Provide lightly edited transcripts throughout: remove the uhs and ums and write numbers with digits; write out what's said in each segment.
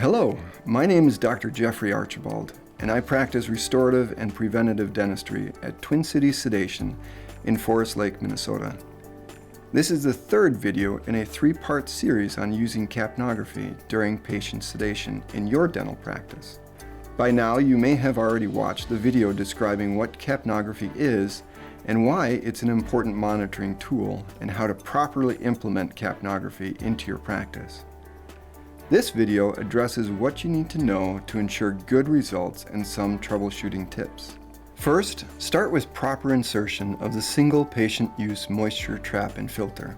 Hello, my name is Dr. Jeffrey Archibald, and I practice restorative and preventative dentistry at Twin Cities Sedation in Forest Lake, Minnesota. This is the third video in a three-part series on using capnography during patient sedation in your dental practice. By now, you may have already watched the video describing what capnography is and why it's an important monitoring tool and how to properly implement capnography into your practice. This video addresses what you need to know to ensure good results and some troubleshooting tips. First, start with proper insertion of the single patient use moisture trap and filter.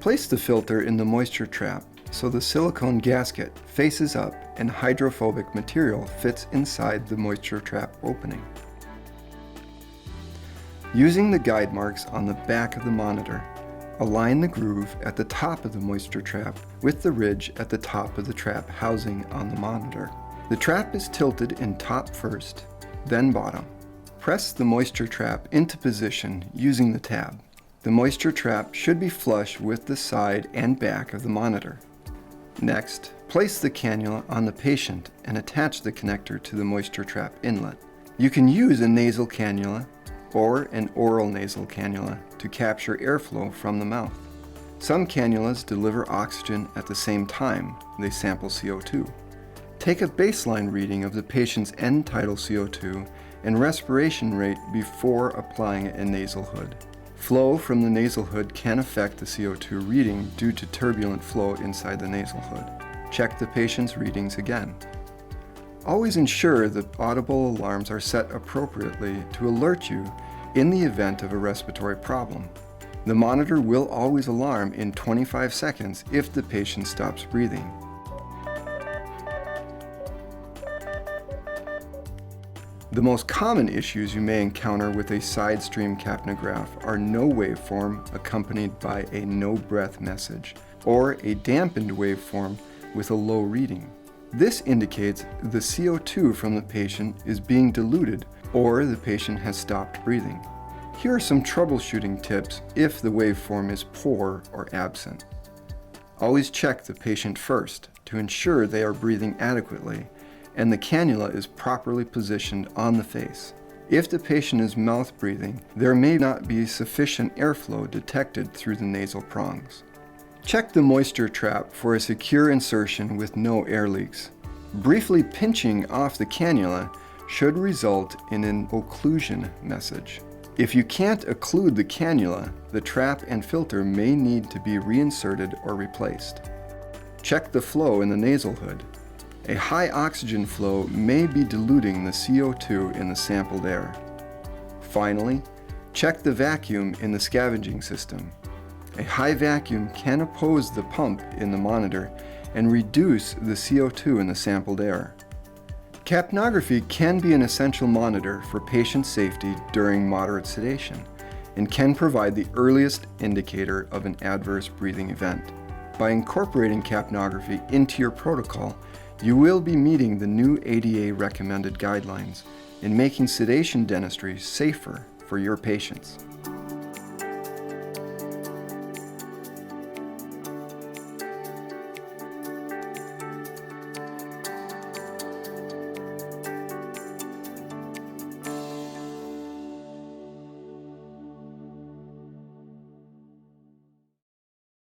Place the filter in the moisture trap so the silicone gasket faces up and hydrophobic material fits inside the moisture trap opening. Using the guide marks on the back of the monitor, align the groove at the top of the moisture trap with the ridge at the top of the trap housing on the monitor. The trap is tilted in top first, then bottom. Press the moisture trap into position using the tab. The moisture trap should be flush with the side and back of the monitor. Next, place the cannula on the patient and attach the connector to the moisture trap inlet. You can use a nasal cannula or an oral nasal cannula to capture airflow from the mouth. Some cannulas deliver oxygen at the same time they sample CO2. Take a baseline reading of the patient's end tidal CO2 and respiration rate before applying a nasal hood. Flow from the nasal hood can affect the CO2 reading due to turbulent flow inside the nasal hood. Check the patient's readings again. Always ensure that audible alarms are set appropriately to alert you in the event of a respiratory problem. The monitor will always alarm in 25 seconds if the patient stops breathing. The most common issues you may encounter with a side stream capnograph are no waveform accompanied by a no breath message, or a dampened waveform with a low reading. This indicates the CO2 from the patient is being diluted or the patient has stopped breathing. Here are some troubleshooting tips if the waveform is poor or absent. Always check the patient first to ensure they are breathing adequately and the cannula is properly positioned on the face. If the patient is mouth breathing, there may not be sufficient airflow detected through the nasal prongs. Check the moisture trap for a secure insertion with no air leaks. Briefly pinching off the cannula should result in an occlusion message. If you can't occlude the cannula, the trap and filter may need to be reinserted or replaced. Check the flow in the nasal hood. A high oxygen flow may be diluting the CO2 in the sampled air. Finally, check the vacuum in the scavenging system. A high vacuum can oppose the pump in the monitor and reduce the CO2 in the sampled air. Capnography can be an essential monitor for patient safety during moderate sedation and can provide the earliest indicator of an adverse breathing event. By incorporating capnography into your protocol, you will be meeting the new ADA recommended guidelines and making sedation dentistry safer for your patients.